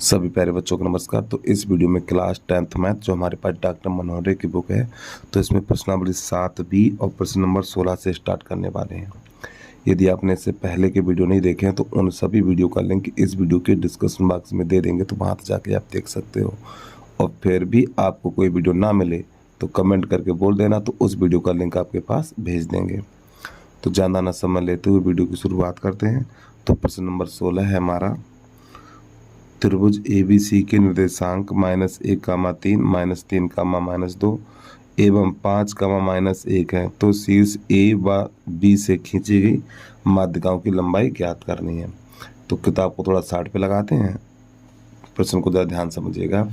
सभी प्यारे बच्चों को नमस्कार। तो इस वीडियो में क्लास 10th मैथ जो हमारे पास डॉक्टर मनोहर की बुक है, तो इसमें प्रश्न नंबर 7B और प्रश्न नंबर 16 से स्टार्ट करने वाले हैं। यदि आपने इससे पहले के वीडियो नहीं देखे हैं तो उन सभी वीडियो का लिंक इस वीडियो के डिस्क्रिप्शन बॉक्स में दे देंगे, तो वहाँ जाके आप देख सकते हो। और फिर भी आपको कोई वीडियो ना मिले तो कमेंट करके बोल देना, तो उस वीडियो का लिंक आपके पास भेज देंगे। तो ज़्यादा ना समय लेते हुए वीडियो की शुरुआत करते हैं। तो प्रश्न नंबर 16 है हमारा, त्रिभुज ABC के निर्देशांक -1, -3, -3, -2 एवं 5, -1 है, तो शीर्ष A व B से खींची गई माध्यिकाओं की लंबाई ज्ञात करनी है। तो किताब को थोड़ा साइड पे लगाते हैं, प्रश्न को ज़रा ध्यान समझिएगा।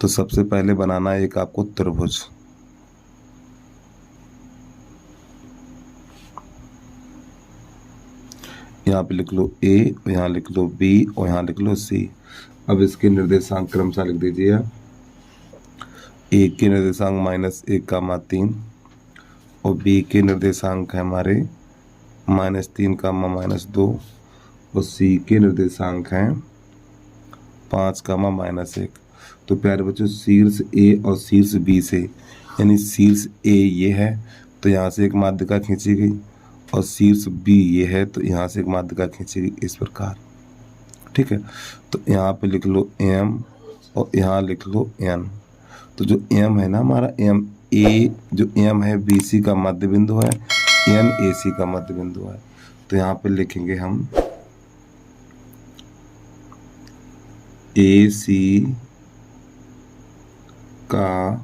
तो सबसे पहले बनाना है एक आपको त्रिभुज। यहाँ पे लिख लो A, और यहाँ लिख लो B, और यहाँ लिख लो C। अब इसके निर्देशांक क्रमशः लिख दीजिए आप। A के निर्देशांक -1, 3 और B के निर्देशांक है हमारे -3, -2 और C के निर्देशांक हैं 5, -1। तो प्यारे बच्चों, शीर्ष A और शीर्ष B से, यानी शीर्ष A ये है तो यहाँ से एक माध्यिका खींची गई, और शीर्ष B ये है तो यहाँ से एक माध्यिका खींची गई, इस प्रकार। ठीक है, तो यहाँ पे लिख लो M और यहाँ लिख लो N। तो जो M है ना हमारा M A, जो M है BC का मध्य बिंदु है, N AC का मध्य बिंदु है। तो यहाँ पे लिखेंगे हम AC का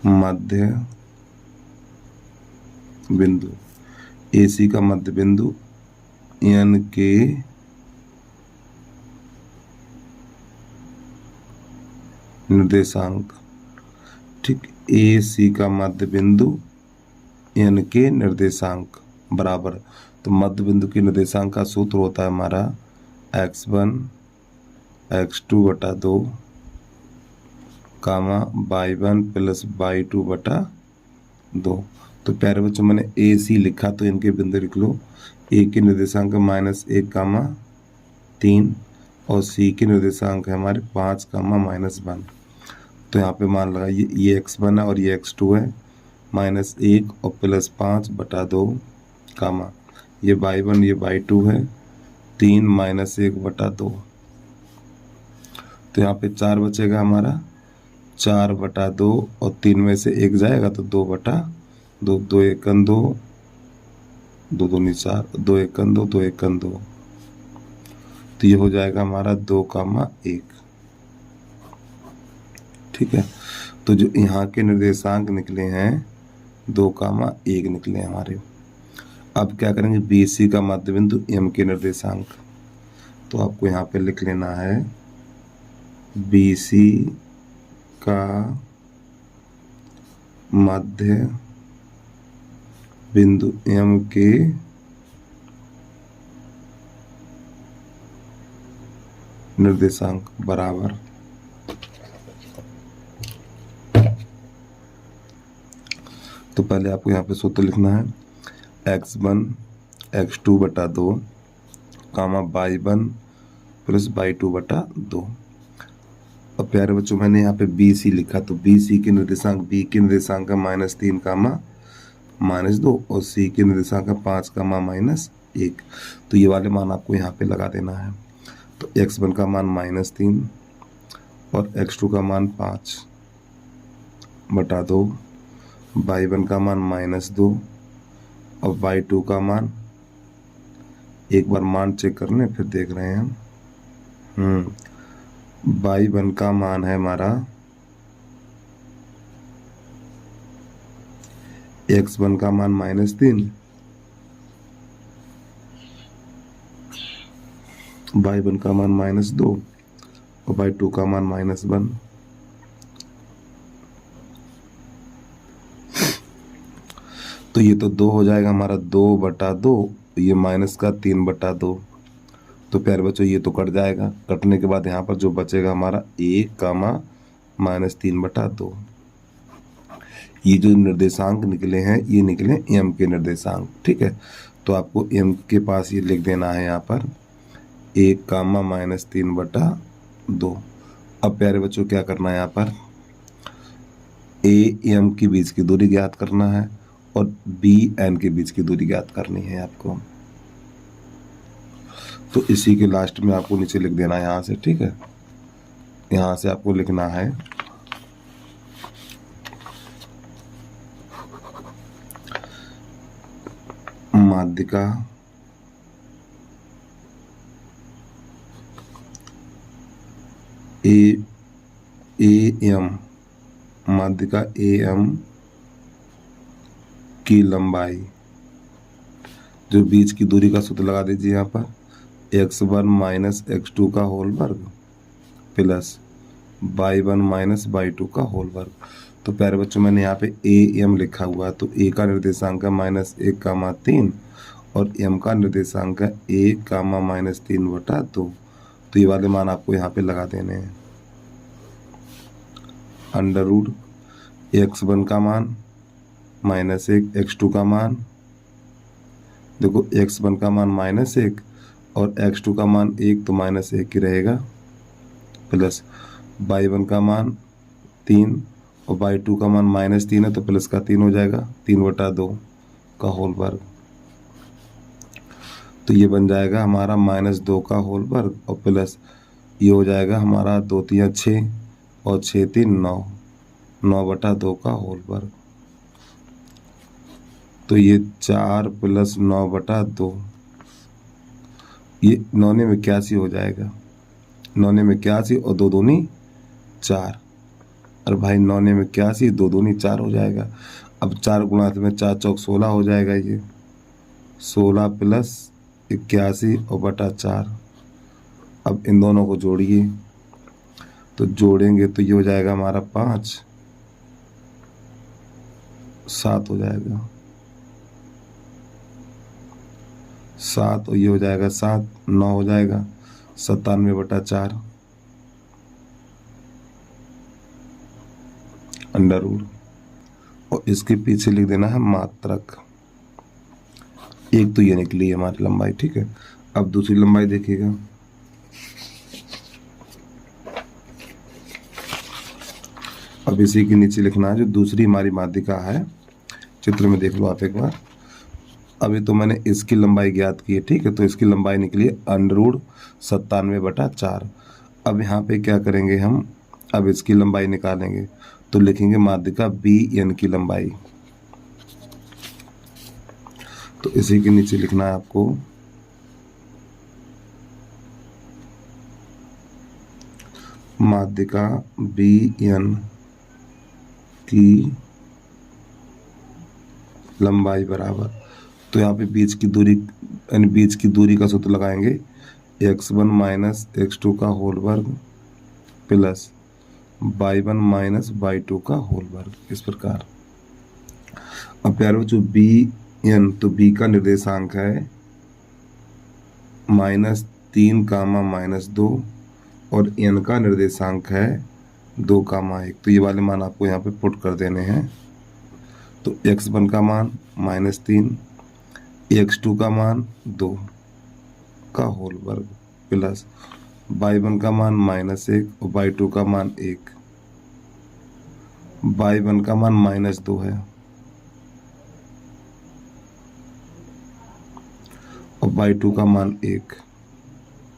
मध्य बिंदु, AC का मध्य बिंदु N के निर्देशांक। ठीक, AC का मध्य बिंदु N के निर्देशांक बराबर। तो मध्य बिंदु के निर्देशांक का सूत्र होता है हमारा x1 x2/2 y1 + y2/2। तो प्यारे बच्चों, मैंने AC लिखा तो इनके बिंदु लिख लो। A के निर्देशांक -1, 3 और C के निर्देशांक है हमारे 5, -1। तो यहाँ पे मान लगा ये x1 है और ये x2 है, -1 और +5/2, ये y1 ये y2 है, 3 -1/2। तो यहाँ पे 4 बचेगा हमारा, 4/2 और 3 में से 1 जाएगा तो 2/2, 2 1 2, 2 2 4, 2 1 2, 2 1 2। तो ये हो जाएगा हमारा 2, 1। ठीक है, तो जो यहाँ के निर्देशांक निकले हैं 2, 1 निकले हमारे। अब क्या करेंगे, BC का मध्य बिंदु M के निर्देशांक। तो आपको यहाँ पे लिख लेना है BC का मध्य बिंदु M के निर्देशांक बराबर। तो पहले आपको यहाँ पे सूत्र लिखना है x1 x2/2, y1 + y2/2। अब प्यारे बच्चों, मैंने यहाँ पे BC लिखा, तो BC के निर्देशांक, B के निर्देशांक है -3, -2 और C के निर्देशांक है 5, -1। तो ये वाले मान आपको यहाँ पे लगा देना है। तो x1 का मान -3 और x2 का मान 5/2, y1 का मान -2 और y2 का मान, एक बार मान चेक कर लें फिर देख रहे हैं हम। y1 का मान है हमारा, x1 का मान -3, y1 का मान -2 और y2 का मान -1। तो ये तो 2 हो जाएगा हमारा, 2/2, ये माइनस का 3/2। तो प्यारे बच्चों, ये तो कट जाएगा, कटने के बाद यहाँ पर जो बचेगा हमारा 1, -3/2। ये जो निर्देशांक निकले हैं ये निकले M के निर्देशांक। ठीक है, तो आपको M के पास ये लिख देना है यहाँ पर 1 कामा -3/2। अब प्यारे बच्चों क्या करना है यहाँ पर, ए एम के बीच की दूरी ज्ञात करना है और बी एन के बीच की दूरी ज्ञात करनी है आपको। तो इसी के लास्ट में आपको नीचे लिख देना है यहाँ से, ठीक है। यहाँ से आपको लिखना है माध्यिका एम, माध्यिका एम की लंबाई, जो बीच की दूरी का सूत्र लगा दीजिए यहाँ पर, x1 - x2 का होल वर्ग प्लस y1 - y2 का होल वर्ग। तो प्यारे बच्चों मैंने यहाँ पे एम लिखा हुआ है, तो ए का निर्देशांक है -1, 3 और एम का निर्देशांक है 1, -3/2। तो ये वाले मान आपको यहाँ पे लगा देने हैं। अंडर रूट x1 का मान -1, x2 का मान, देखो x1 का मान -1 और x2 का मान 1, तो -1 ही रहेगा, प्लस y1 का मान 3 और y2 का मान -3 है, तो प्लस का 3 हो जाएगा, 3/2 का होल वर्ग। तो ये बन जाएगा हमारा -2 का होल वर्ग और प्लस ये हो जाएगा हमारा 2 × 3 = 6 और 6 × 3 = 9, 9/2 का होल वर्ग। तो ये 4 + 9/2, ये 9 में 81 हो जाएगा, 9 में 81 और 2 दूनी 4। और भाई 9 में 81, 2 दूनी 4 हो जाएगा। अब 4 गुणा में 4 चौक 16 हो जाएगा, ये 16 + 81 और बटा 4। अब इन दोनों को जोड़िए, तो जोड़ेंगे तो ये हो जाएगा हमारा 5, 7 हो जाएगा, 7 और ये हो जाएगा 7, 9 हो जाएगा, 97/4 अंडर रूट। और इसके पीछे लिख देना है मात्रक। एक तो ये निकली है हमारी लंबाई, ठीक है। अब दूसरी लंबाई देखिएगा, अब इसी के नीचे लिखना है जो दूसरी हमारी माध्यिका है। चित्र में देख लो आप एक बार। अभी तो मैंने इसकी लंबाई ज्ञात की है, ठीक है, तो इसकी लंबाई निकली है अंडर रूट 97/4। अब यहाँ पे क्या करेंगे हम, अब इसकी लंबाई निकालेंगे, तो लिखेंगे माध्यिका बी एन की लंबाई। तो इसी के नीचे लिखना है आपको माध्यिका बी एन की लंबाई बराबर, तो यहाँ पे बीच की दूरी यानी बीच की दूरी का सूत्र लगाएंगे, x1 - x2 का होल वर्ग प्लस y1 - y2 का होल वर्ग, इस प्रकार। अब प्यारे बच्चों बी एन, तो बी का निर्देशांक है -3, -2 और एन का निर्देशांक है 2, 1। तो ये वाले मान आपको यहाँ पे पुट कर देने हैं। तो x1 का मान -3, x2 का मान 2 का होल वर्ग प्लस y1 का मान -1 और y2 का मान 1, y1 का मान -2 है और y2 का मान 1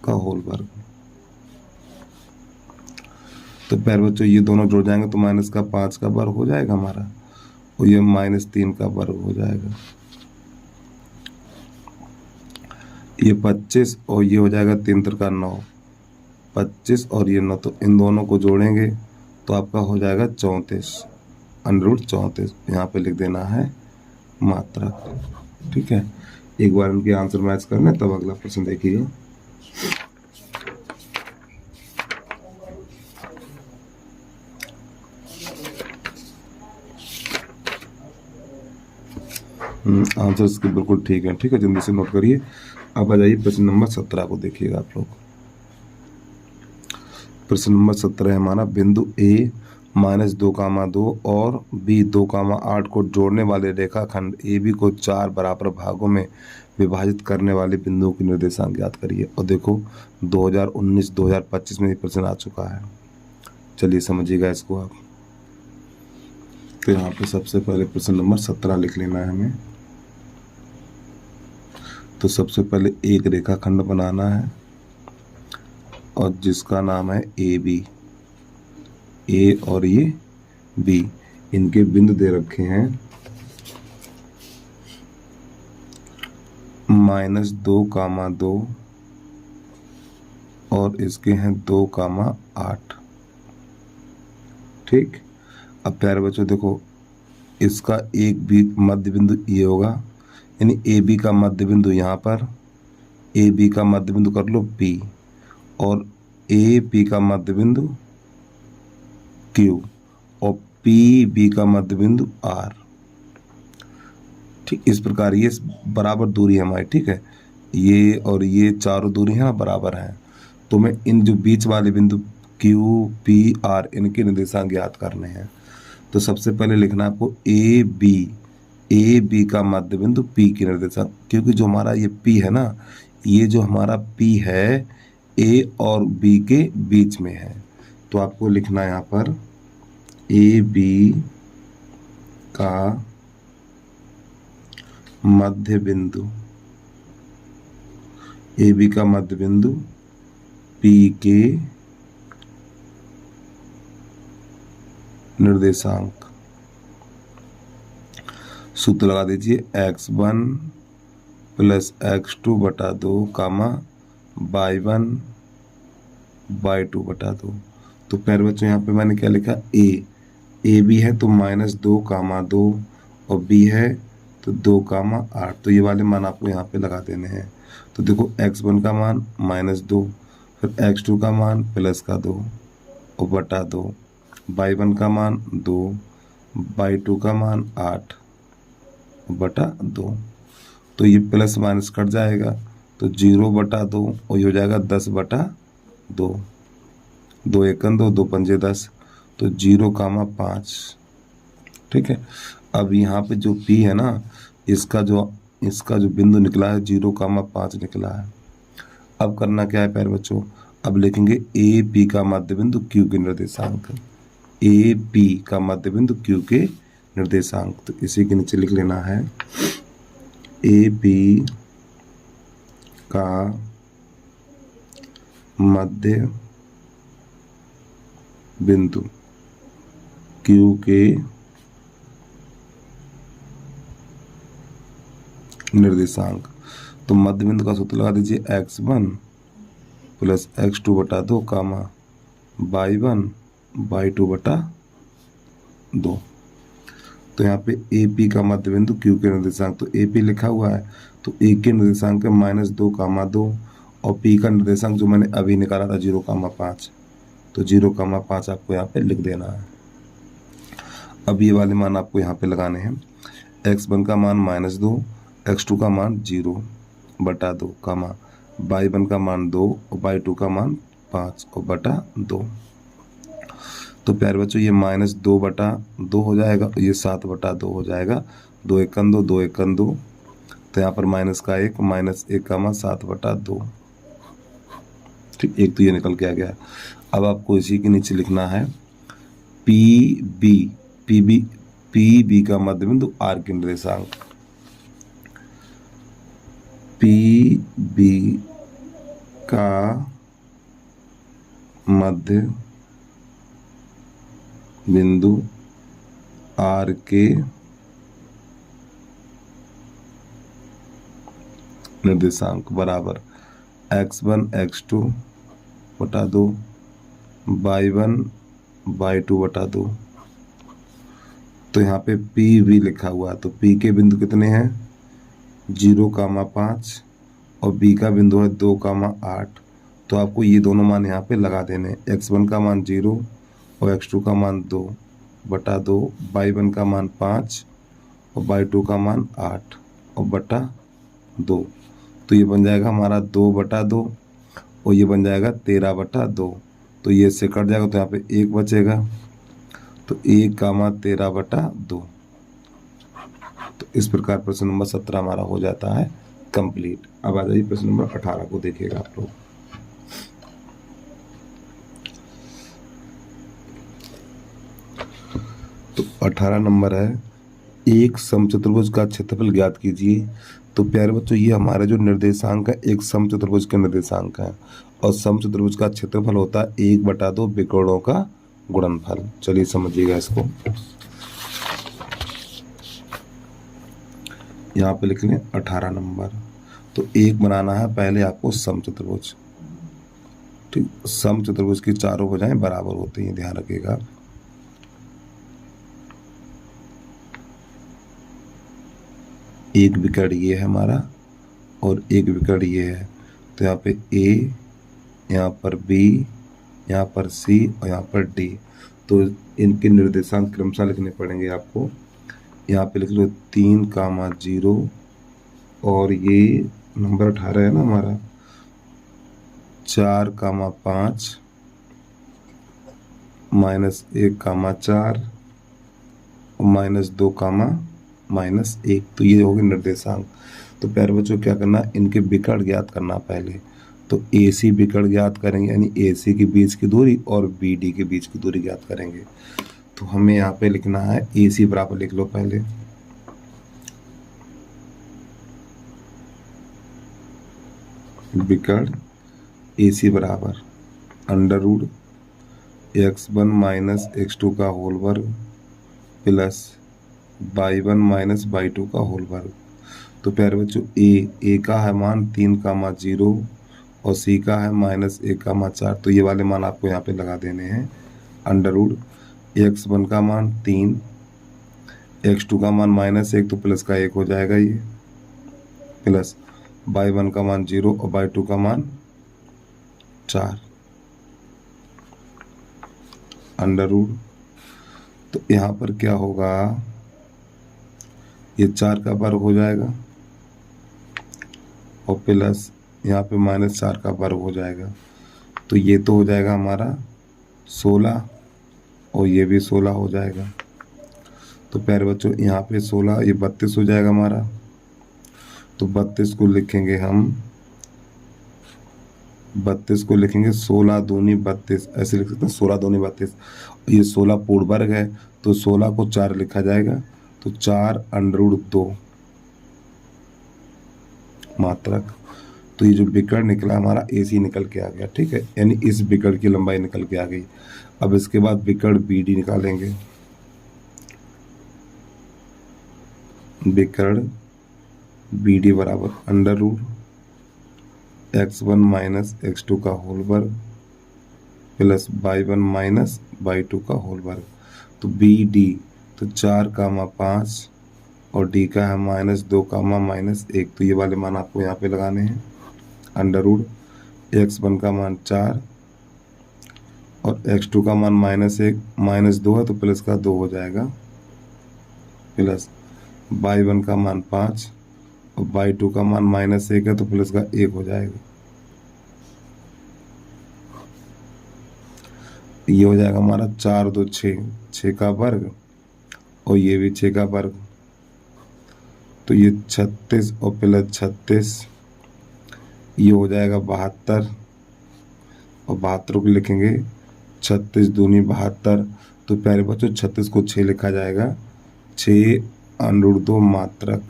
का होल वर्ग। तो प्यारे बच्चों ये दोनों जुड़ जाएंगे तो -5 का वर्ग हो जाएगा हमारा और ये -3 का वर्ग हो जाएगा, ये 25 और ये हो जाएगा 3 × 3 = 9, 25 और ये 9, तो इन दोनों को जोड़ेंगे तो आपका हो जाएगा 34, अंडर रूट 34। यहाँ पे लिख देना है मात्रक, ठीक है। एक बार इनके आंसर मैच कर लें तब अगला प्रश्न देखिए। आंसर इसके बिल्कुल ठीक है, जल्दी से नोट करिए। अब आ जाइए प्रश्न नंबर 17 को देखिएगा आप लोग। प्रश्न नंबर 17 है हमारा, बिंदु ए -2, और B 2, 8 को जोड़ने वाले रेखाखंड AB को 4 बराबर भागों में विभाजित करने वाले बिंदुओं के निर्देशांक ज्ञात करिए। और देखो 2019-2025 में ये प्रश्न आ चुका है। चलिए समझिएगा इसको आप। तो यहाँ पे सबसे पहले प्रश्न नंबर 17 लिख लेना है हमें। तो सबसे पहले एक रेखाखंड बनाना है और जिसका नाम है ए बी। ए और ये बी, इनके बिंदु दे रखे हैं -2,2 और इसके हैं 2,8। ठीक। अब प्यारे बच्चों देखो, इसका एक भी मध्य बिंदु ये होगा, यानी ए बी का मध्य बिंदु यहाँ पर, ए बी का मध्य बिंदु कर लो P, और ए पी का मध्य बिंदु Q, और पी बी का मध्य बिंदु R। ठीक, इस प्रकार ये बराबर दूरी है हमारी। ठीक है, ये और ये चारों दूरी है ना बराबर हैं। तो मैं इन जो बीच वाले बिंदु Q, P, R इनके निर्देशांक ज्ञात करने हैं। तो सबसे पहले लिखना है आपको ए बी का मध्य बिंदु P के निर्देशांक, क्योंकि जो हमारा ये P है ना, ये जो हमारा P है A और B के बीच में है। तो आपको लिखना है यहाँ पर ए बी का मध्य बिंदु, ए बी का मध्य बिंदु P के निर्देशांक। सूत्र लगा दीजिए x1 + x2 बटा 2 कामा y1 y2 बटा 2। तो प्यारे बच्चों यहाँ पे मैंने क्या लिखा, ए बी है तो -2,2 और बी है तो 2,8। तो ये वाले मान आपको यहाँ पे लगा देने हैं। तो देखो x1 का मान -2, फिर x2 का मान +2 और बटा 2, y1 का मान 2, y2 का मान 8 बटा 2। तो ये प्लस माइनस कट जाएगा तो 0/2 और ये हो जाएगा 10/2। 2 एकम 2, 2 पंजे 10, तो 0,5। ठीक है। अब यहाँ पे जो P है ना, इसका जो बिंदु निकला है 0,5 निकला है। अब करना क्या है प्यारे बच्चों, अब लिखेंगे ए पी का मध्य बिंदु Q के निर्देशांक। ए पी का मध्य बिंदु Q के निर्देशांक, तो इसी के नीचे लिख लेना है ए पी का मध्य बिंदु Q के निर्देशांक। तो मध्य बिंदु का सूत्र लगा दीजिए x1 + x2 बटा 2 कामा y1 y2 बटा 2। तो यहाँ पे ए पी का मध्य बिंदु Q के निर्देशांक, तो ए पी लिखा हुआ है तो ए के निर्देशांक है -2,2 और P का निर्देशांक जो मैंने अभी निकाला था 0,5, तो 0,5 आपको यहाँ पे लिख देना है। अब ये वाले मान आपको यहाँ पे लगाने हैं। x1 का मान -2, x2 का मान 0 बटा 2 कामा y1 का मान 2 और y2 का मान 5 और बटा 2। तो प्यारे बच्चों ये -2/2 हो जाएगा, ये 7/2 हो जाएगा। 2 एकम 2, 2 एकम 2, तो यहाँ पर -1 -1 का मान 7/2। ठीक, एक तो ये निकल के आ गया। अब आपको इसी के नीचे लिखना है पी बी का मध्य बिंदु R के निर्देशांक। पी बी का मध्य बिंदु R के निर्देशांक बराबर x1 x2 बटा 2 y1 y2 बटा 2। तो यहाँ पे पी भी लिखा हुआ है, तो P के बिंदु कितने हैं 0,5 और B का बिंदु है 2,8। तो आपको ये दोनों मान यहाँ पे लगा देने, x1 का मान 0 और x2 का मान 2 बटा 2, y1 का मान 5 और y2 का मान 8 और बटा 2। तो ये बन जाएगा हमारा 2/2 और ये बन जाएगा 13/2। तो ये इससे कट जाएगा तो यहाँ पे 1 बचेगा, तो 1,13/2। तो इस प्रकार प्रश्न नंबर 17 हमारा हो जाता है कंप्लीट। अब आ जाइए प्रश्न नंबर 18 को देखिएगा आप लोग। तो 18 नंबर है, एक समचतुर्भुज का क्षेत्रफल ज्ञात कीजिए। तो प्यारे बच्चों, ये हमारे जो निर्देशांक है एक समचतुर्भुज के निर्देशांक है, और समचतुर्भुज का क्षेत्रफल होता है 1/2 विकर्णों का गुणनफल। चलिए समझिएगा इसको। यहाँ पे लिख लें 18 नंबर। तो एक बनाना है पहले आपको समचतुर्भुज, ठीक। समचतुर्भुज की चारों भुजाएं बराबर होती हैं, ध्यान रखिएगा। एक विकर्ण ये है हमारा और एक विकर्ण ये है। तो यहाँ पे ए, यहाँ पर बी, यहाँ पर सी और यहाँ पर डी। तो इनके निर्देशांक क्रमशः लिखने पड़ेंगे आपको। यहाँ पे लिख लो 3,0 और ये नंबर 18 है ना हमारा, 4,5 -1,4 और -2, -1। तो ये हो गए निर्देशांक। तो प्यारे बच्चों क्या करना, इनके विकर्ण ज्ञात करना पहले। तो AC विकर्ण ज्ञात करेंगे, यानी AC के बीच की दूरी और BD के बीच की दूरी ज्ञात करेंगे। तो हमें यहाँ पे लिखना है AC बराबर, लिख लो पहले विकर्ण AC बराबर √(x1 - x2) का होल वर्ग प्लस y1 - y2 का होल वर्ग। तो प्यारे बच्चों ए का है मान 3,0 और C का है -1,4। तो ये वाले मान आपको यहाँ पे लगा देने हैं। √(x1 का मान 3, x2 का मान -1, तो प्लस का 1 हो जाएगा ये, प्लस y1 का मान 0 और y2 का मान 4 अंडर रूट। तो यहाँ पर क्या होगा, ये 4 का वर्ग हो जाएगा और प्लस यहाँ पे -4 का वर्ग हो जाएगा। तो ये तो हो जाएगा हमारा 16 और ये भी 16 हो जाएगा। तो प्यारे बच्चों यहाँ पे 16, ये 32 हो जाएगा हमारा। तो 32 को लिखेंगे हम, 32 को लिखेंगे 16 दूनी 32, ऐसे लिख सकते हैं 16 दूनी 32। ये 16 पूर्ण वर्ग है, तो 16 को 4 लिखा जाएगा। तो 4√2 मात्रक। तो ये जो विकर्ण निकला हमारा AC निकल के आ गया, ठीक है, यानी इस विकर्ण की लंबाई निकल के आ गई। अब इसके बाद विकर्ण BD निकालेंगे। विकर्ण BD बराबर √(x1 - x2) का होल वर्ग प्लस y1 - y2 का होल वर्ग। तो BD तो 4,5 और D का है -2, -1। तो ये वाले मान आपको यहाँ पे लगाने हैं। √(x1 का मान 4 और x2 का मान -1, -2 है तो प्लस का 2 हो जाएगा, प्लस y1 का मान 5 और y2 का मान -1 है तो प्लस का 1 हो जाएगा। ये हो जाएगा हमारा 4 2 6, 6 का वर्ग और ये भी 6 का वर्ग। तो ये 36 और प्लस 36, ये हो जाएगा 72 और 72 को लिखेंगे 36 दूनी 72। तो प्यारे बच्चों 36 को 6 लिखा जाएगा, 6√2 मात्रक।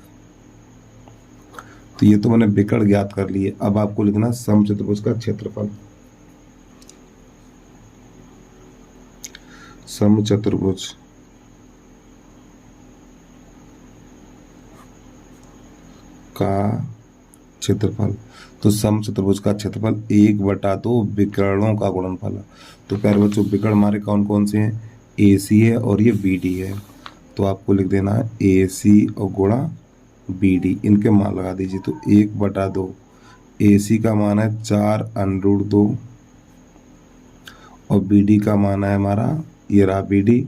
तो ये तो मैंने विकर्ण ज्ञात कर लिए। अब आपको लिखना समचतुर्भुज का क्षेत्रफल। समचतुर्भुज का क्षेत्रफल। तो समचतुर्भुज का क्षेत्रफल 1/2 विकर्णों का गुणनफल है। तो प्यारे बच्चों विकर्ण हमारे कौन कौन से हैं, AC है और ये BD है। तो आपको लिख देना है AC और गुणा BD, इनके मान लगा दीजिए। तो 1/2 AC का मान है 4√2 और BD का मान है हमारा, ये रहा BD,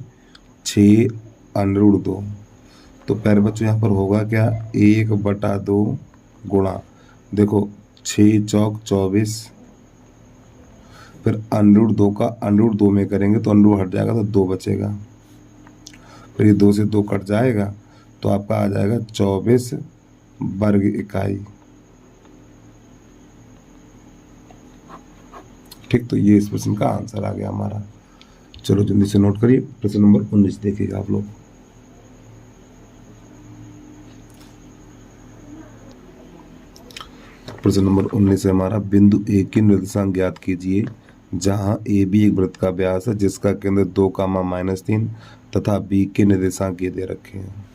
6√2। तो प्यारे बच्चों यहाँ पर होगा क्या, 1/2 गुणा, देखो 6 चौक 24, फिर √2 का √2 में करेंगे तो √ हट जाएगा तो 2 बचेगा, फिर ये 2 से 2 कट जाएगा तो आपका आ जाएगा 24 वर्ग इकाई। ठीक, तो ये इस प्रश्न का आंसर आ गया हमारा। चलो जल्दी से नोट करिए, प्रश्न नंबर 19 देखिएगा आप लोग। प्रश्न नंबर 19 है हमारा, बिंदु ए के निर्देशांक ज्ञात कीजिए जहां ए बी एक वृत्त का व्यास है जिसका केंद्र 2, -3 तथा बी के निर्देशांक ये दे रखे हैं।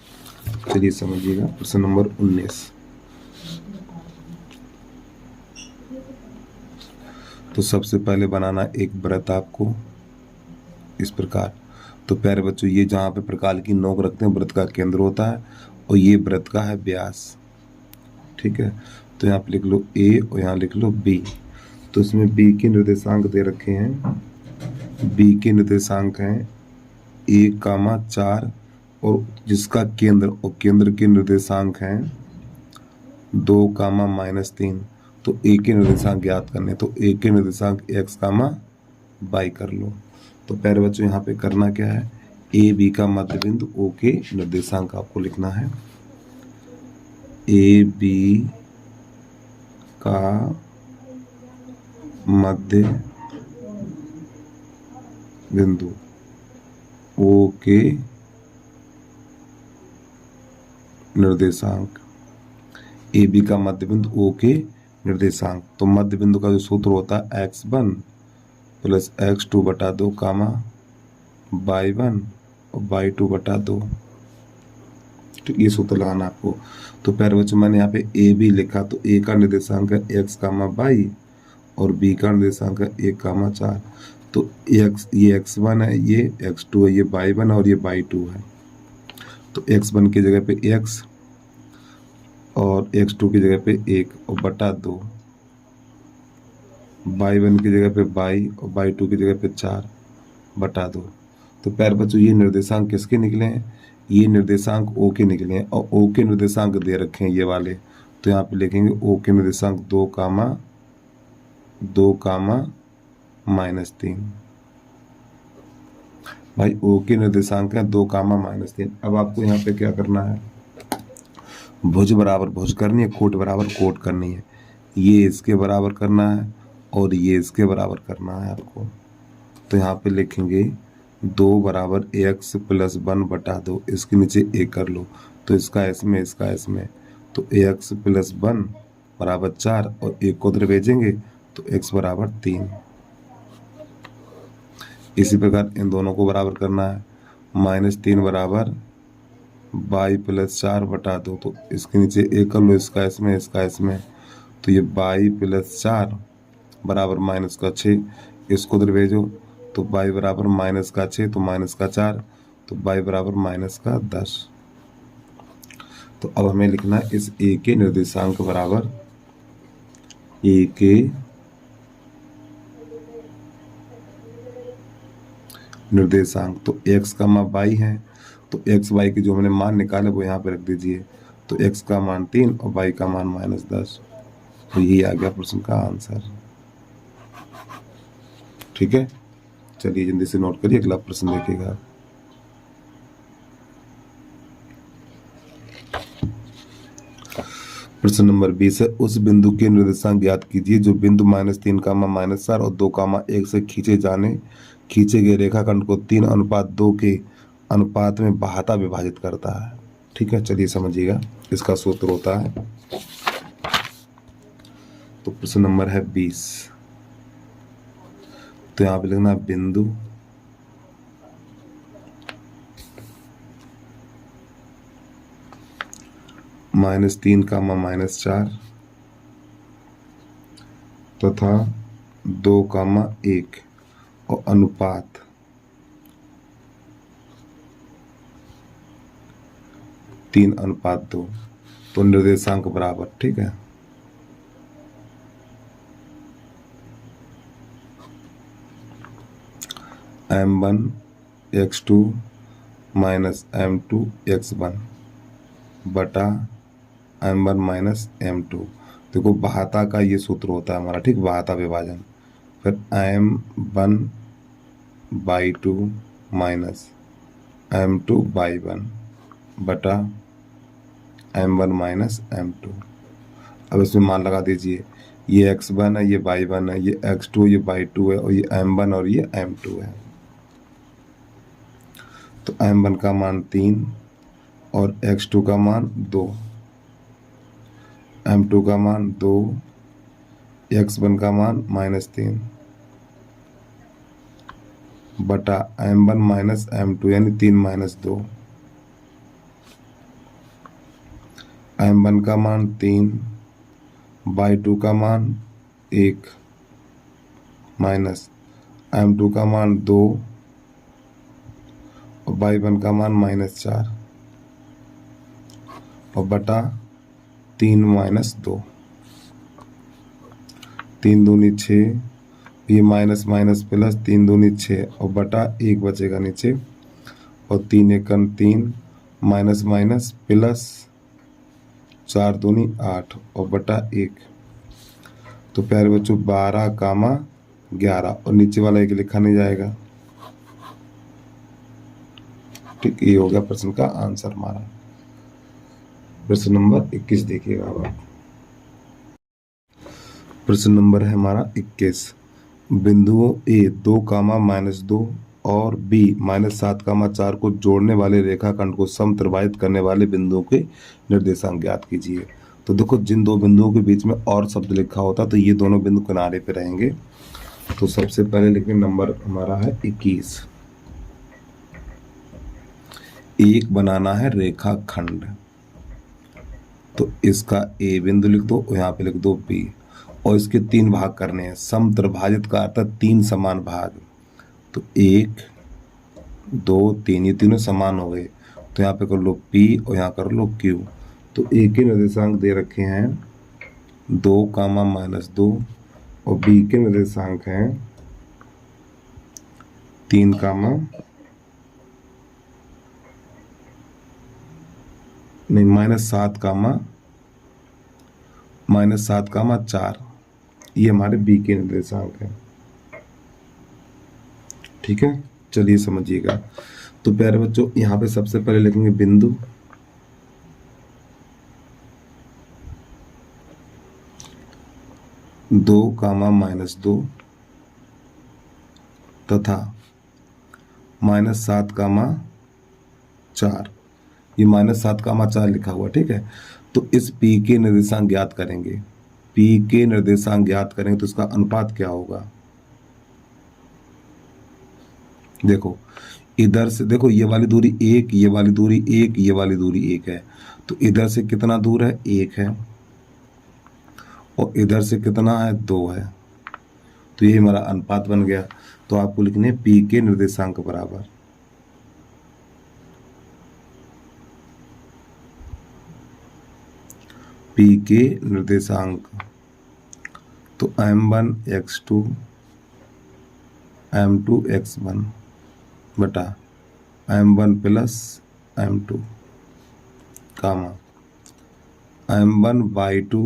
चलिए समझिएगा प्रश्न नंबर 19। तो सबसे पहले बनाना एक वृत्त आपको इस प्रकार। तो प्यारे बच्चों, ये जहाँ पे प्रकार की नोक रखते हैं वृत्त का केंद्र होता है और ये वृत्त का है व्यास। ठीक है, तो यहाँ पे लिख लो ए और यहाँ लिख लो बी। तो इसमें बी के निर्देशांक दे रखे हैं। बी के निर्देशांक हैं 1, 4 और जिसका केंद्र और केंद्र के निर्देशांक हैं 2, -3। तो ए के निर्देशांक ज्ञात करने, तो ए के निर्देशांक x, y कर लो। तो प्यारे बच्चों यहाँ पे करना क्या है, ए बी का मध्य बिंदु ओ के निर्देशांक आपको लिखना है। ए बी का मध्य बिंदु ओ के निर्देशांक। ए बी का मध्य बिंदु ओ के निर्देशांक। तो मध्य बिंदु का जो सूत्र होता है x1 + x2 बटा 2, y1 और y2 बटा 2। ठीक, ये सूत्र लगाना आपको। तो प्यारे बच्चों, मैंने यहाँ पे ए बी लिखा, तो ए का निर्देशांक है x, y और बी का निर्देशांक है 1, 4। तो ये x1 है, ये x2 है, ये y1 और ये y2 है। तो x1 की जगह पे x और x2 की जगह पे 1 और बटा 2, y1 की जगह पे y और y2 की जगह पे 4 बटा 2। तो प्यारे बच्चों, ये निर्देशांक किसके निकले हैं, ये निर्देशांक ओ के निकले हैं और ओ के निर्देशांक दे रखे हैं ये वाले। तो यहाँ पे लिखेंगे ओ के निर्देशांक 2, -3। भाई ओ के निर्देशांक है 2, -3। अब आपको यहाँ पे क्या करना है, भुज बराबर भुज करनी है, कोट बराबर कोट करनी है। ये इसके बराबर करना है और ये इसके बराबर करना है आपको। तो यहाँ पे लिखेंगे 2 = x + 1 बटा 2, इसके नीचे 1 कर लो, तो इसका इसमें इसका इसमें। तो x + 1 = 4 और 1 को उधर भेजेंगे तो x = 3। इसी प्रकार इन दोनों को बराबर करना है। -3 = y + 4 बटा 2, तो इसके नीचे 1 कर लो, इसका इसमें इसका इसमें। तो ये y + 4 = -6, इसको उधर भेजो तो y = -6, तो -4, तो y = -10। तो अब हमें लिखना है इस a के निर्देशांक बराबर a के निर्देशांक। तो x, y है, तो x y के जो हमने मान निकाले वो यहाँ पे रख दीजिए। तो x का मान 3 और y का मान -10। तो यही आ गया प्रश्न का आंसर। ठीक है, चलिए जल्दी से नोट करिए, अगला प्रश्न देखिएगा। प्रश्न नंबर 20 है, उस बिंदु के निर्देशांक ज्ञात कीजिए जो बिंदु -3, -4 और 2, 1 से खींचे गए रेखाखंड को 3:2 के अनुपात में बहाता विभाजित करता है। ठीक है, चलिए समझिएगा, इसका सूत्र होता है। तो प्रश्न नंबर है 20। तो यहाँ पे लिखना बिंदु -3, -4 तथा 2, 1 और अनुपात 3:2। तो निर्देशांक बराबर। ठीक है, m1 x2 - m2 x1 बटा m1 - m2। देखो बहाता का ये सूत्र होता है हमारा, ठीक, बहाता विभाजन। फिर m1/2 - m2/1 बटा m1 - m2। अब इसमें मान लगा दीजिए, ये x1 है, ये y1 है, ये x2, ये y2 है, और ये m1 और ये m2 है। तो m1 का मान 3 और x2 का मान 2, m2 का मान 2, x1 का मान -3 बटा m1 माइनस m2 यानी 3 - 2। m1 का मान 3, y2 का मान 1 माइनस m2 का मान 2 और y1 का मान -4 और बटा 3 - 2। 3 दूनी 6, ये माइनस माइनस प्लस, 3 दूनी 6 और बटा 1 बचेगा नीचे, और 3 एकम 3 माइनस माइनस प्लस 4 दूनी 8 और बटा 1। तो प्यारे बच्चों 12, 11 और नीचे वाला एक लिखा नहीं जाएगा। ठीक, ये हो गया प्रश्न का आंसर हमारा। प्रश्न नंबर 21 देखिएगा आप। प्रश्न नंबर है हमारा 21। बिंदुओं A 2, -2 और B -7, 4 को जोड़ने वाले रेखाखंड को समत्रिभाजित करने वाले बिंदुओं के निर्देशांक ज्ञात कीजिए। तो देखो, जिन दो बिंदुओं के बीच में और शब्द लिखा होता तो ये दोनों बिंदु किनारे पे रहेंगे। तो सबसे पहले लिखेंगे नंबर हमारा है 21। एक बनाना है रेखाखंड, तो इसका A बिंदु लिख दो, यहाँ पे लिख दो B, और इसके 3 भाग करने हैं। समत्रिभाजित का अर्थ 3 समान भाग। तो 1, 2, 3, ये तीनों समान हो गए। तो यहाँ पे कर लो P और यहाँ कर लो Q। तो A के निर्देशांक दे रखे हैं 2, -2 और B के निर्देशांक हैं 3, -7, 4। ये हमारे B के निर्देशांक हैं। ठीक है, चलिए समझिएगा। तो प्यारे बच्चों, यहाँ पे सबसे पहले लिखेंगे बिंदु, दो, -2 तथा -7, 4। ये -7, 4 लिखा हुआ। ठीक है, तो इस P के निर्देशांक ज्ञात करेंगे। P के निर्देशांक ज्ञात करेंगे तो इसका अनुपात क्या होगा। देखो, इधर से देखो, ये वाली दूरी 1, ये वाली दूरी 1, ये वाली दूरी 1 है। तो इधर से कितना दूर है, 1 है, और इधर से कितना है, 2 है। तो ये हमारा अनुपात बन गया। तो आपको लिखने P के निर्देशांक बराबर P के निर्देशांक, तो m1 x2 m2 x1 बटा m1 plus m2 m1 y2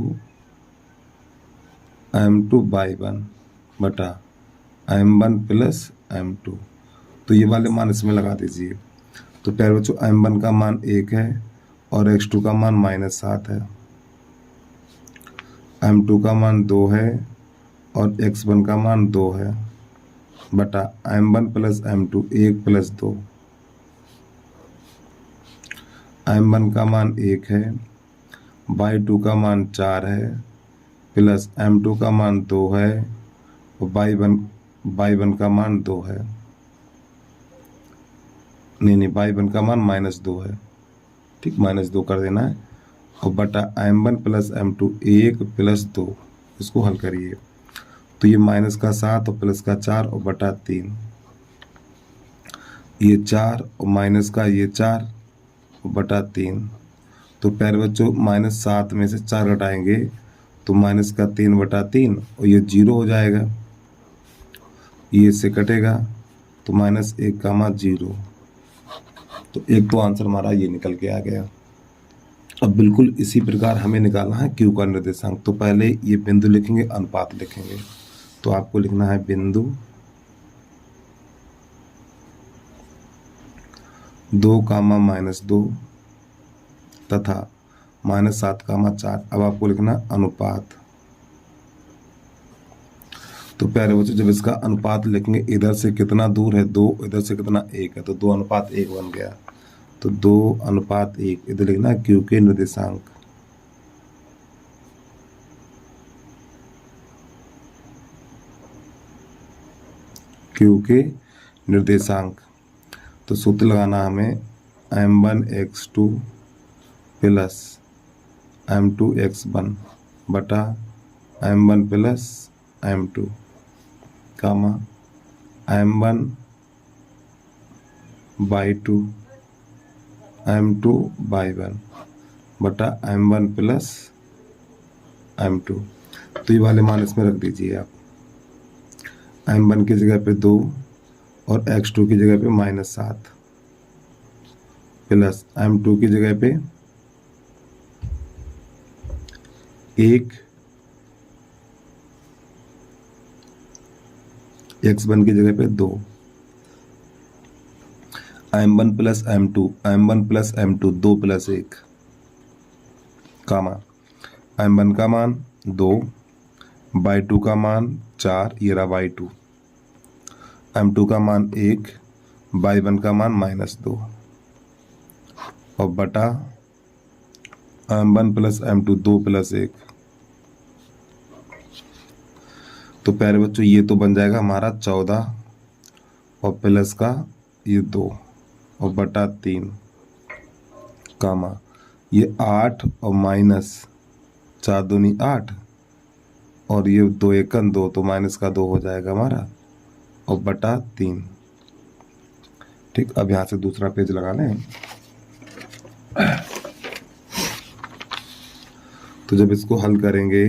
m2 y1 बटा m1 प्लस m2। तो ये वाले मान इसमें लगा दीजिए। तो प्यारे बच्चों, m1 का मान 1 है और x2 का मान -7 है, m2 का मान 2 है और x1 का मान 2 है बटा m1 plus m2 1 plus 2। m1 का मान 1 है, y2 का मान 4 है प्लस m2 का मान 2 है और y1 का मान 2 है। नहीं, y1 का मान -2 है। ठीक, -2 कर देना है, और बटा m1 प्लस m2 1 प्लस 2। इसको हल करिए तो ये -7 और प्लस का 4 और बटा 3, ये 4 और माइनस का ये 4 और बटा 3। तो प्यारे बच्चों, -7 में से 4 घटाएंगे तो माइनस का 3 बटा 3 और ये 0 हो जाएगा, ये इससे कटेगा तो -1, 0। तो एक तो आंसर हमारा ये निकल के आ गया। अब बिल्कुल इसी प्रकार हमें निकालना है Q का निर्देशांक। तो पहले ये बिंदु लिखेंगे, अनुपात लिखेंगे। तो आपको लिखना है बिंदु 2, -2 तथा -7, 4। अब आपको लिखना अनुपात तो प्यारे बच्चों जब इसका अनुपात लिखेंगे, इधर से कितना दूर है 2, इधर से कितना 1 है, तो 2:1 बन गया। तो 2:1 इधर लिखना क्यू के निर्देशांक, क्यू के निर्देशांक। तो सूत्र लगाना हमें m1x2 प्लस m2x1 बटा m1 प्लस m2 कामा m1/2 m2/1 बटा m1 प्लस m2। तो ये वाले मान इसमें रख दीजिए आप। m1 की जगह पे 2 और x2 की जगह पे -7 प्लस m2 की जगह पे 1, x1 की जगह पे 2, m1 प्लस m2 2 प्लस 1 कामा m1 का मान 2/2 का मान 4, ये रहा y2, m2 का मान 1/1 का मान -2 और बटा m1 प्लस m2 2 प्लस 1। तो प्यारे बच्चों ये तो बन जाएगा हमारा 14 और प्लस का ये 2 और बटा 3 कामा ये 8 और माइनस 4 दूनी 8 और ये 2 एकन 2 तो माइनस का 2 हो जाएगा हमारा और बटा 3। ठीक, अब यहाँ से दूसरा पेज लगा लें। तो जब इसको हल करेंगे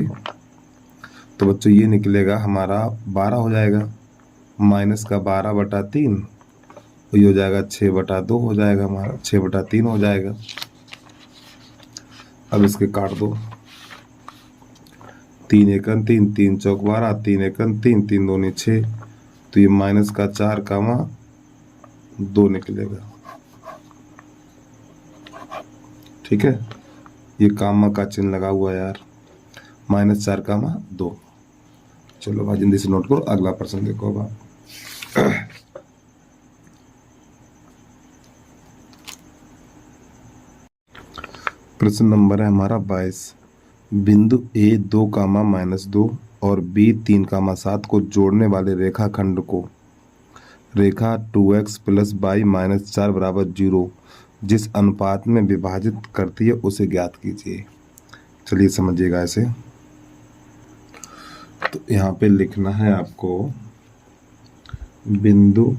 तो बच्चों ये निकलेगा हमारा 12 हो जाएगा, माइनस का 12/3 और ये हो जाएगा 6/2 हो जाएगा हमारा, 6/3 हो जाएगा। अब इसके काट दो, 3 एकन 3, 3 चौक 12, 3 एकन 3, 3 दूनी 6, तो ये माइनस का 4 कामा 2 निकलेगा। ठीक है, ये कामा का चिन्ह लगा हुआ है यार, -4 कामा 2। चलो भाई जल्दी से नोट करो, अगला प्रश्न देखो अब आप। प्रश्न नंबर है हमारा 22। बिंदु A 2, और B 3, 7 को जोड़ने वाले रेखाखंड को रेखा 2x + y - 4 = 0 जिस अनुपात में विभाजित करती है उसे ज्ञात कीजिए। चलिए समझिएगा ऐसे। तो यहाँ पे लिखना है आपको बिंदु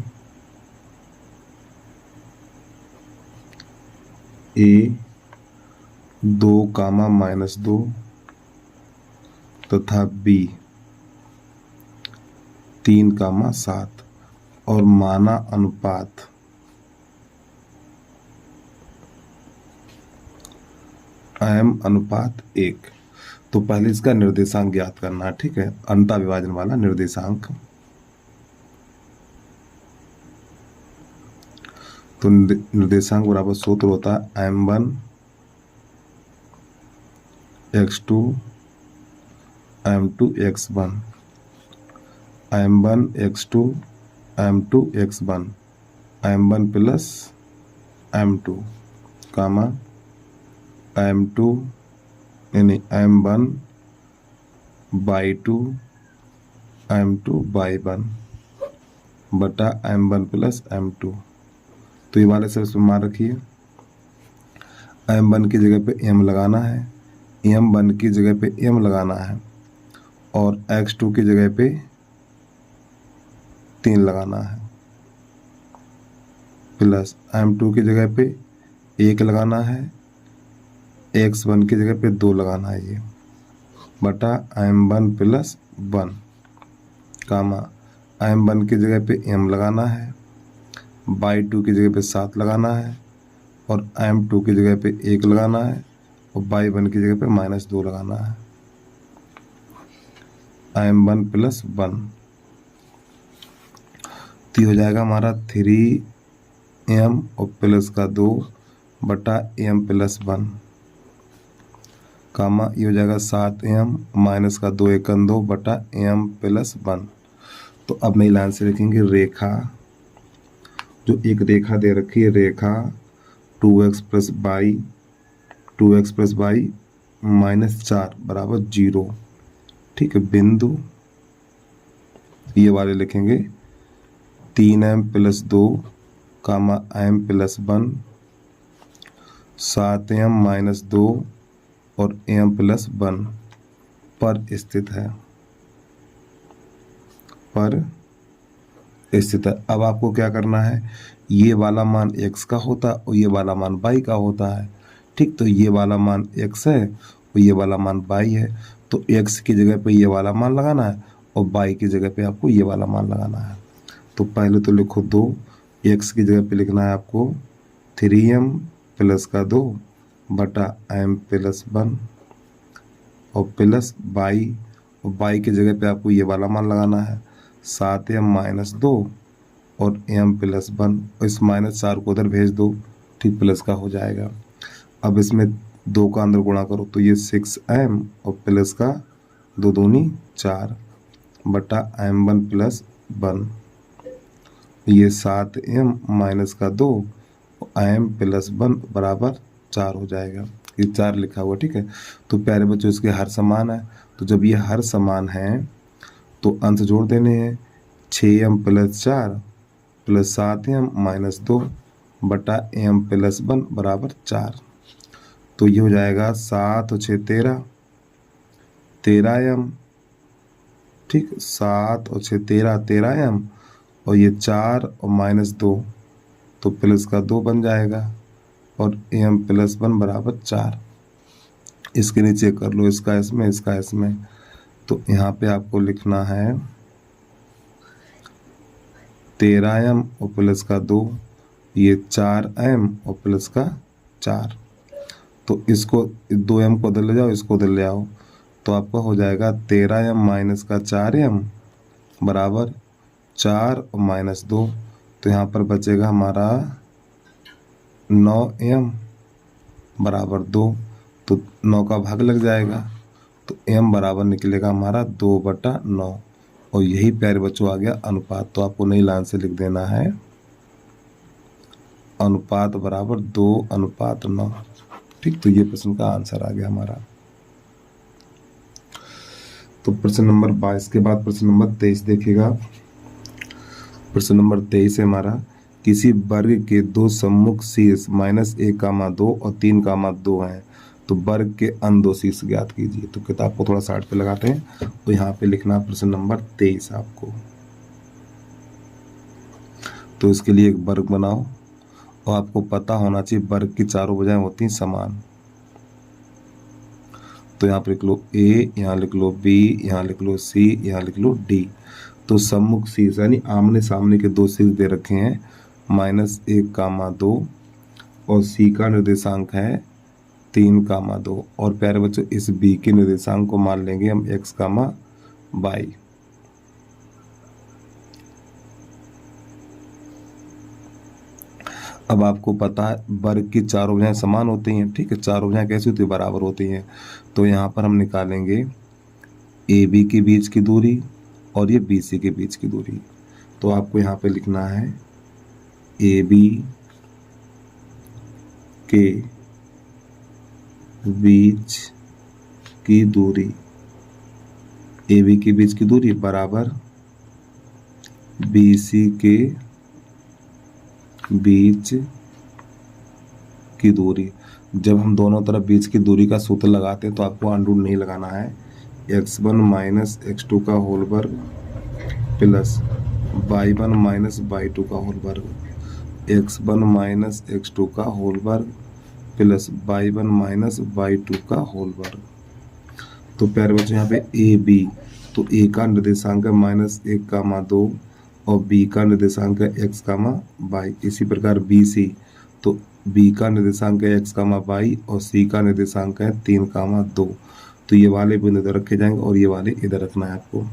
A 2, तथा B 3, 7 और माना अनुपात m/1। तो पहले इसका निर्देशांक ज्ञात करना है। ठीक है, अंता विभाजन वाला निर्देशांक। तो निर्देशांक बराबर सूत्र होता है m1 x2 m2 x1 m1 x2 m2 x1 m1 plus m2 कामा m2 यानी m1/2 m2/1 बटा m1 प्लस m2। तो ये वाले सब इसमें मान रखिए। m1 की जगह पे m लगाना है, m1 की जगह पे m लगाना है और x2 की जगह पे 3 लगाना है प्लस m2 की जगह पे 1 लगाना है, x1 की जगह पे 2 लगाना है, ये बटा m1 प्लस 1 कामा m1 की जगह पे m लगाना है, y2 की जगह पे 7 लगाना है और m2 की जगह पे 1 लगाना है और y1 की जगह पे -2 लगाना है, m1 प्लस 1। तो हो जाएगा हमारा 3m और प्लस का 2 बटा m प्लस 1 कामा ये हो जाएगा 7m माइनस का 2 एकन 2 बटा m प्लस 1 तो अब नई लाइन से लिखेंगे रेखा, जो एक रेखा दे रखी है, रेखा 2x plus y, 2x plus y minus 4 बराबर 0। ठीक है, बिंदु ये वाले लिखेंगे 3m प्लस 2 कामा m प्लस 1, 7m माइनस 2 और m प्लस 1 पर स्थित है, पर स्थित है। अब आपको क्या करना है, ये वाला मान x का होता और ये वाला मान y का होता है। ठीक, तो ये वाला मान x है और ये वाला मान y है, तो x की जगह पे ये वाला मान लगाना है और y की जगह पे आपको ये वाला मान लगाना है। तो पहले तो लिखो 2, x की जगह पे लिखना है आपको 3m प्लस का 2 बटा m प्लस 1 और प्लस y, और y की जगह पे आपको ये वाला मान लगाना है 7m माइनस 2 और m प्लस 1, और इस माइनस 4 को उधर भेज दो, ठीक, प्लस का हो जाएगा। अब इसमें 2 का अंदर गुणा करो तो ये 6m और प्लस का 2 दूनी 4 बटा m1 प्लस 1, ये 7m माइनस का 2 m प्लस 1 बराबर 4 हो जाएगा। ये 4 लिखा हुआ, ठीक है। तो प्यारे बच्चों इसके हर समान है, तो जब ये हर समान है तो अंश जोड़ देने हैं, 6m plus 4 plus 7m minus 2 बटा m प्लस 1 बराबर 4। तो ये हो जाएगा 7 और 6 13, 13m, ठीक, 7 और 6 13, 13m और ये 4 और माइनस 2 तो प्लस का 2 बन जाएगा और m प्लस 1 बराबर 4। इसके नीचे कर लो, इसका इसमें, इसका इसमें, तो यहाँ पे आपको लिखना है 13m और प्लस का 2, ये 4m और प्लस का 4। तो इसको 2m को उधर ले जाओ, इसको उधर ले आओ, तो आपका हो जाएगा 13m माइनस का 4m बराबर 4 और माइनस 2, तो यहाँ पर बचेगा हमारा 9m बराबर 2, तो 9 का भाग लग जाएगा, तो m बराबर निकलेगा हमारा 2/9, और यही प्यारे बच्चों आ गया अनुपात। तो आपको नई लाइन से लिख देना है अनुपात बराबर 2:9। ठीक, तो ये प्रश्न का आंसर आ गया हमारा। तो प्रश्न नंबर 22 के बाद प्रश्न नंबर 23 देखिएगा। प्रश्न नंबर 23 है हमारा, किसी वर्ग के 2 सम्मुख शीर्ष -1,2 और 3,2 हैं, तो वर्ग के अन्य 2 शीर्ष ज्ञात कीजिए। तो किताब को थोड़ा साइड पे लगाते हैं, तो यहाँ पे लिखना प्रश्न नंबर 23 आपको। तो इसके लिए एक वर्ग बनाओ, और आपको पता होना चाहिए वर्ग की चारों भुजाएं होती हैं समान। तो यहाँ पर लिख लो A, यहाँ लिख लो B, यहाँ लिख लो C, यहाँ लिख लो D। तो सम्मुख शीर्ष यानी आमने सामने के 2 शीर्ष दे रखे हैं -1,2 और C का निर्देशांक है 3,2। और प्यारे बच्चों इस B के निर्देशांक को मान लेंगे हम x, y। अब आपको पता है वर्ग की चारों भुजाएं समान होती हैं, ठीक है। चारों भुजाएं कैसी होती है, बराबर होती हैं। तो यहाँ पर हम निकालेंगे AB के बीच की दूरी और ये BC के बीच की दूरी। तो आपको यहाँ पे लिखना है AB के बीच की दूरी, AB के बीच की दूरी बराबर BC के बीच की दूरी। जब हम दोनों तरफ बीच की दूरी का सूत्र लगाते हैं तो आपको अंडर रूट नहीं लगाना है, x1 माइनस x2 का होल वर्ग प्लस y1 माइनस y2 का होल वर्ग, x1 माइनस x2 का होल वर्ग प्लस y1 माइनस y2 का होल वर्ग। तो प्यारे बच्चों यहाँ पे a b, तो a का निर्देशांक है -1,2 और b का निर्देशांक है x, y। इसी प्रकार b c, तो b का निर्देशांक है x, y और c का निर्देशांक है 3,2। तो ये वाले बिंदु इधर रखे जाएंगे और ये वाले इधर रखना है आपको।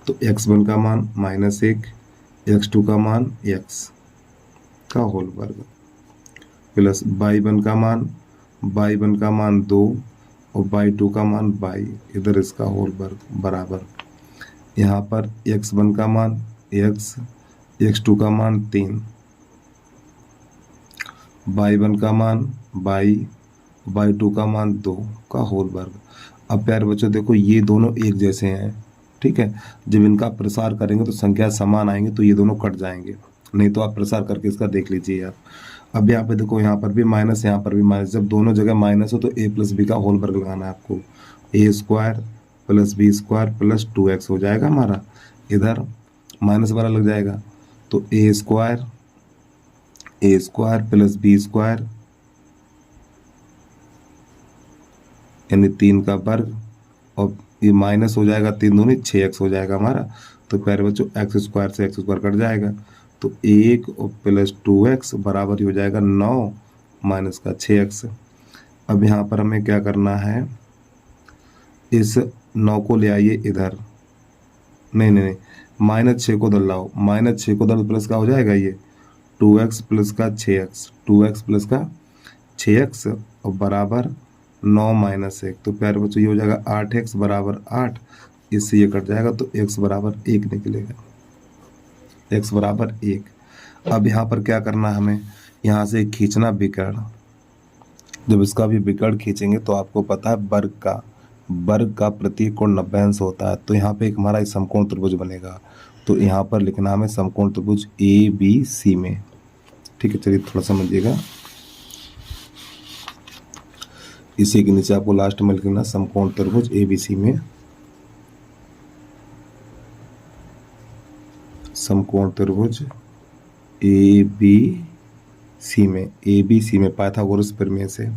तो x1 का मान -1, x2 का मान x का होल वर्ग प्लस y1 का मान 2 और y2 का मान y, इधर इसका होल वर्ग बराबर यहाँ पर x1 का मान x, x2 का मान 3, y1 का मान y, y2 का मान 2 का होल वर्ग। अब प्यारे बच्चों देखो ये दोनों एक जैसे हैं, ठीक है। जब इनका प्रसार करेंगे तो संख्या समान आएंगे, तो ये दोनों कट जाएंगे, नहीं तो आप प्रसार करके इसका देख लीजिए आप। अब यहाँ पे देखो, यहाँ पर भी माइनस, यहाँ पर भी माइनस, जब दोनों जगह माइनस हो तो a प्लस बी का होल वर्ग लगाना है आपको। a square plus b square plus 2x हो जाएगा हमारा, इधर माइनस वाला लग जाएगा, तो a square plus b square यानी 3 का वर्ग, और ये माइनस हो जाएगा 3 दूनी 6x हो जाएगा हमारा। तो प्यारे बच्चों एक्स स्क्वायर से एक्स स्क्वायर कट जाएगा, तो 1 और प्लस 2x बराबर ही हो जाएगा 9 माइनस का 6x। अब यहाँ पर हमें क्या करना है, इस 9 को ले आइए इधर, नहीं, -6 को दल लाओ, -6 को दल प्लस का हो जाएगा ये 2x प्लस का 6x, 2x प्लस का 6x और बराबर 9 माइनस 1। तो प्यारे बच्चों ये हो जाएगा 8x बराबर 8, इससे ये कट जाएगा तो x बराबर 1 निकलेगा, x बराबर 1। अब यहाँ पर क्या करना है हमें, यहाँ से खींचना विकर्ण, जब इसका भी विकर्ण खींचेंगे तो आपको पता है वर्ग का प्रत्येक कोण 90 अंश होता है। तो यहाँ पे एक हमारा समकोण त्रिभुज बनेगा, तो यहाँ पर लिखना हमें समकोण त्रिभुज ABC में, ठीक है। चलिए थोड़ा समझिएगा, इसी के नीचे आपको लास्ट में लिखना समकोण त्रिभुज ABC में, समकोण त्रिभुज ABC में, ABC में पाइथागोरस प्रमेय से,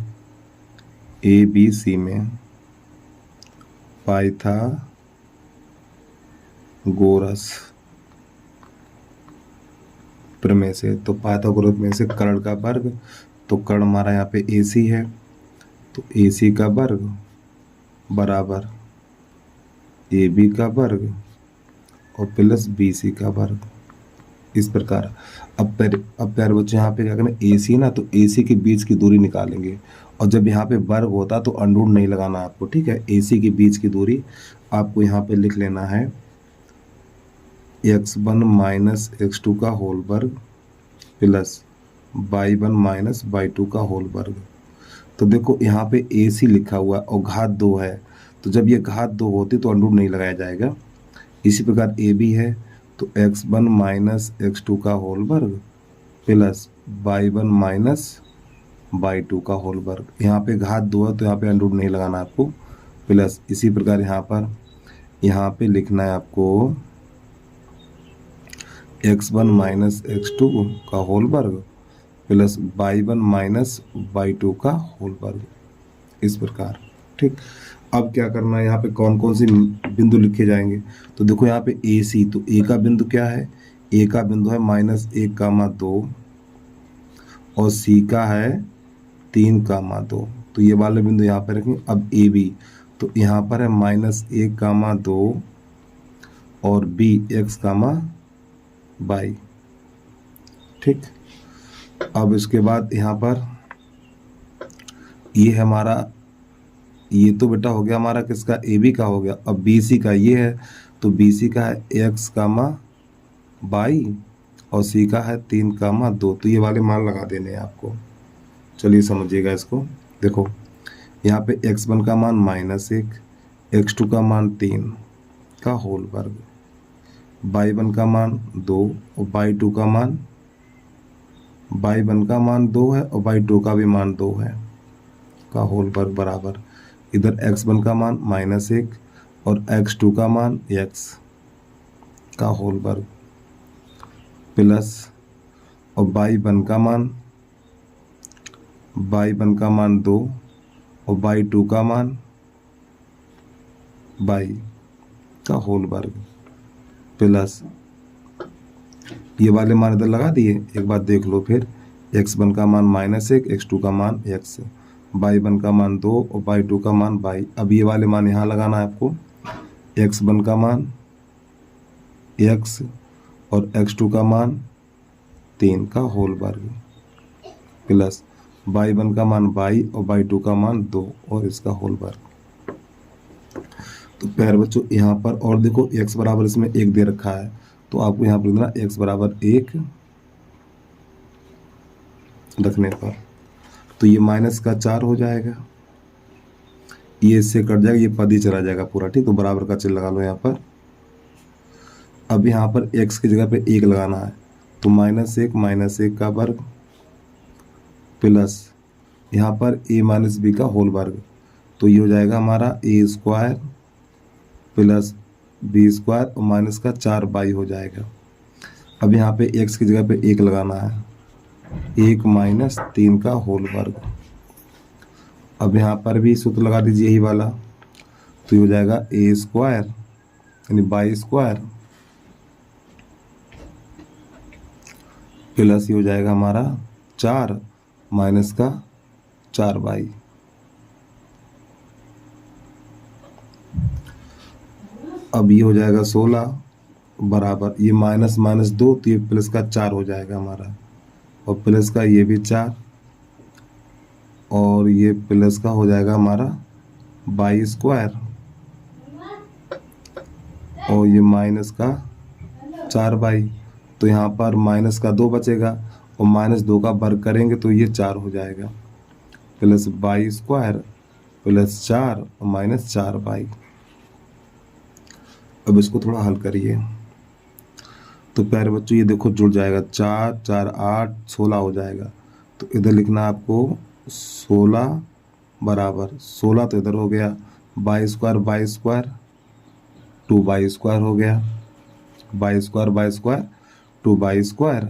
ABC में पाइथागोरस प्रमेय से। तो पाइथागोरस में से कर्ण का वर्ग, तो कर्ण हमारा यहाँ पे AC है, तो AC का वर्ग बराबर AB का वर्ग और प्लस BC का वर्ग, इस प्रकार। अब प्यारे बच्चे यहाँ पे क्या करना, AC ना, तो AC के बीच की दूरी निकालेंगे, और जब यहाँ पे वर्ग होता तो अंडूर नहीं लगाना आपको, ठीक है। AC के बीच की दूरी आपको यहाँ पे लिख लेना है x1 माइनस x2 का होल वर्ग प्लस y1 माइनस y2 का होल वर्ग। तो देखो यहाँ पे AC लिखा हुआ और घात 2 है, तो जब ये घात 2 होती तो अंडूर नहीं लगाया जाएगा। इसी प्रकार AB है, तो x1 माइनस x2 का होल वर्ग प्लस y1 माइनस y2 का होल वर्ग। यहाँ पे घात 2 है तो यहाँ पे अंडर रूट नहीं लगाना आपको, प्लस इसी प्रकार यहाँ पे लिखना है आपको x1 माइनस x2 का होल वर्ग प्लस y1 माइनस y2 का होल वर्ग, इस प्रकार, ठीक। अब क्या करना है, यहाँ पे कौन कौन सी बिंदु लिखे जाएंगे, तो देखो यहाँ पे AC, तो A का बिंदु क्या है, A का बिंदु है -1,2 और C का है 3,2, तो ये वाले बिंदु यहाँ पे रखेंगे। अब AB, तो यहाँ पर है -1,2 और B x, ठीक। अब इसके बाद यहाँ पर ये है हमारा, ये तो बेटा हो गया हमारा किसका, AB का हो गया। अब BC का ये है, तो BC का है x, y और C का है 3,2, तो ये वाले मान लगा देने हैं आपको। चलिए समझिएगा इसको, देखो यहाँ पे x1 का मान -1, x2 का मान 3 का होल वर्ग, y1 का मान 2 और y2 का मान, y1 का मान 2 है और y2 का भी मान 2 है का होल वर्ग बराबर, इधर x1 का मान -1 और x2 का मान x का होल वर्ग प्लस और y1 का मान 2 और y2 का मान y का होल वर्ग प्लस ये वाले मान इधर लगा दिए। एक बार देख लो फिर, x1 का मान -1, x2 का मान x, y1 का मान 2 और y2 का मान y। अब ये वाले मान यहाँ लगाना है आपको, x1 का मान x और x2 का मान 3 का होल वर्ग प्लस y1 का मान y और y2 का मान 2 और इसका होल वर्ग। तो प्यारे बच्चों यहाँ पर और देखो x बराबर इसमें 1 दे रखा है, तो आपको यहाँ पर लिखना x बराबर 1 रखने पर, तो ये माइनस का 4 हो जाएगा, ये इससे कट जाएगा, ये पद ही चला जाएगा पूरा, ठीक। तो बराबर का चिन्ह लगा लो यहाँ पर। अब यहाँ पर x की जगह पे 1 लगाना है, तो -1 का वर्ग प्लस यहाँ पर a माइनस बी का होल वर्ग, तो ये हो जाएगा हमारा a square plus b square और माइनस का 4y हो जाएगा। अब यहाँ पे x की जगह पे 1 लगाना है, 1 माइनस 3 का होल वर्ग। अब यहाँ पर भी सूत्र लगा दीजिए यही वाला, तो ये हो जाएगा a स्क्वायर यानी बाई स्क्वायर प्लस ये हो जाएगा हमारा 4 माइनस का 4y। अब ये हो जाएगा 16 बराबर ये माइनस माइनस 2, तो ये प्लस का 4 हो जाएगा हमारा, और प्लस का ये भी 4 और ये प्लस का हो जाएगा हमारा बाई स्क्वायर और ये माइनस का 4y। तो यहाँ पर माइनस का 2 बचेगा और -2 का वर्ग करेंगे तो ये 4 हो जाएगा, प्लस बाई स्क्वायर प्लस 4 और माइनस 4y। अब इसको थोड़ा हल करिए, तो प्यारे बच्चों ये देखो जुड़ जाएगा, 4 4 8 16 हो जाएगा। तो इधर लिखना आपको 16 बराबर 16, तो इधर हो गया बाई स्क्वायर 2y स्क्वायर हो गया, बाई स्क्वायर 2y स्क्वायर,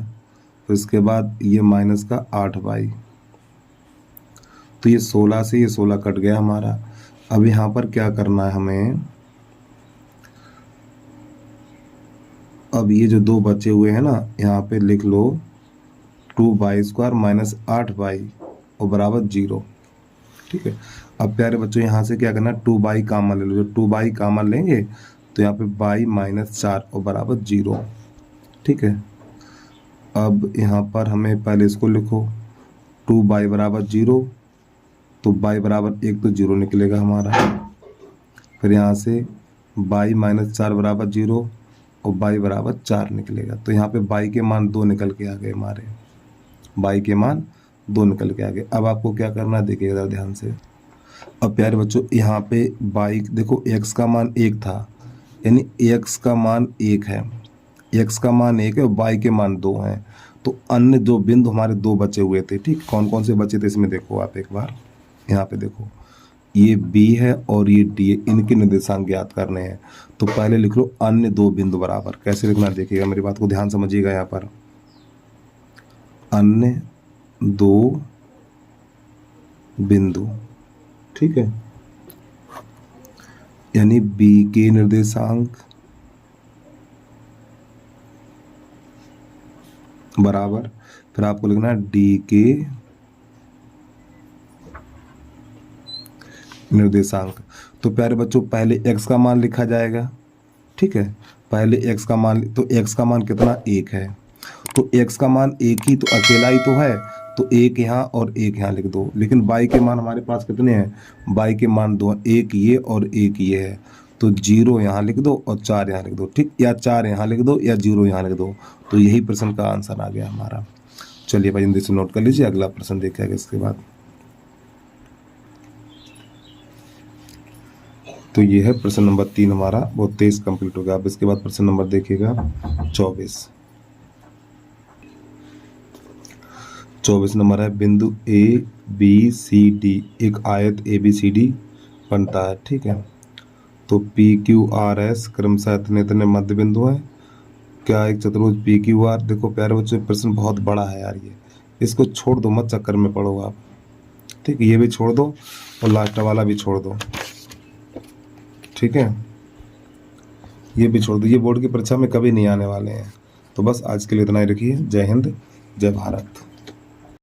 तो इसके बाद ये माइनस का 8y। तो ये 16 से ये 16 कट गया हमारा। अब यहाँ पर क्या करना है हमें, अब ये जो 2 बचे हुए हैं ना, यहाँ पे लिख लो 2y स्क्वायर माइनस 8y और बराबर 0, ठीक है। अब प्यारे बच्चों यहाँ से क्या करना, 2y कॉमन ले लो, जो 2y कॉमन लेंगे तो यहाँ पे y माइनस 4 और बराबर 0, ठीक है। अब यहाँ पर हमें पहले इसको लिखो 2y बराबर 0, तो y बराबर 1 तो 0 निकलेगा हमारा, फिर यहाँ से y माइनस 4 बराबर 0 और y बराबर 4 निकलेगा। तो यहाँ पे y के मान 2 निकल के आ गए हमारे, y के मान 2 निकल के आ गए। अब आपको क्या करना है देखिएगा ध्यान से। अब प्यारे बच्चों यहाँ पे y देखो x का मान 1 था, यानी x का मान 1 है, x का मान 1 है और y के मान 2 हैं। तो अन्य दो बिंदु हमारे 2 बचे हुए थे, ठीक। कौन कौन से बचे थे इसमें देखो आप एक बार, यहाँ पे देखो ये b है और ये d है, इनके निर्देशांक ज्ञात करने हैं। तो पहले लिख लो अन्य 2 बिंदु बराबर, कैसे लिखना देखिएगा, मेरी बात को ध्यान समझिएगा। यहाँ पर अन्य 2 बिंदु, ठीक है, यानी b के निर्देशांक बराबर, फिर आपको लिखना है d के निर्देशांक। तो प्यारे बच्चों पहले x का मान लिखा जाएगा, ठीक है, पहले x का मान, तो x का मान कितना 1 है, तो x का मान 1 ही तो अकेला ही तो है, तो 1 यहाँ और 1 यहाँ लिख दो। लेकिन y के मान हमारे पास कितने हैं, y के मान 2, 1 ये और 1 ये है, तो 0 यहाँ लिख दो और 4 यहाँ लिख दो, ठीक, या 4 यहाँ लिख दो या 0 यहाँ लिख दो। तो यही प्रश्न का आंसर आ गया हमारा। चलिए भाई जल्दी से नोट कर लीजिए, अगला प्रश्न देखेगा इसके बाद। तो ये है प्रश्न नंबर 3 हमारा, वो 23 कंप्लीट हो गया। अब इसके बाद प्रश्न नंबर देखिएगा 24 नंबर है, बिंदु ABCD, एक आयत ABCD बनता है, ठीक है। तो PQRS क्रमशः इतने इतने मध्य बिंदु हैं, क्या एक चतुर्भुज PQR। देखो प्यारे बच्चों प्रश्न बहुत बड़ा है यार, ये इसको छोड़ दो, मत चक्कर में पड़ो आप, ठीक, ये भी छोड़ दो और लास्ट वाला भी छोड़ दो, ठीक है, ये भी छोड़ दो, ये बोर्ड की परीक्षा में कभी नहीं आने वाले हैं। तो बस आज के लिए इतना ही रखिए। जय हिंद, जय भारत।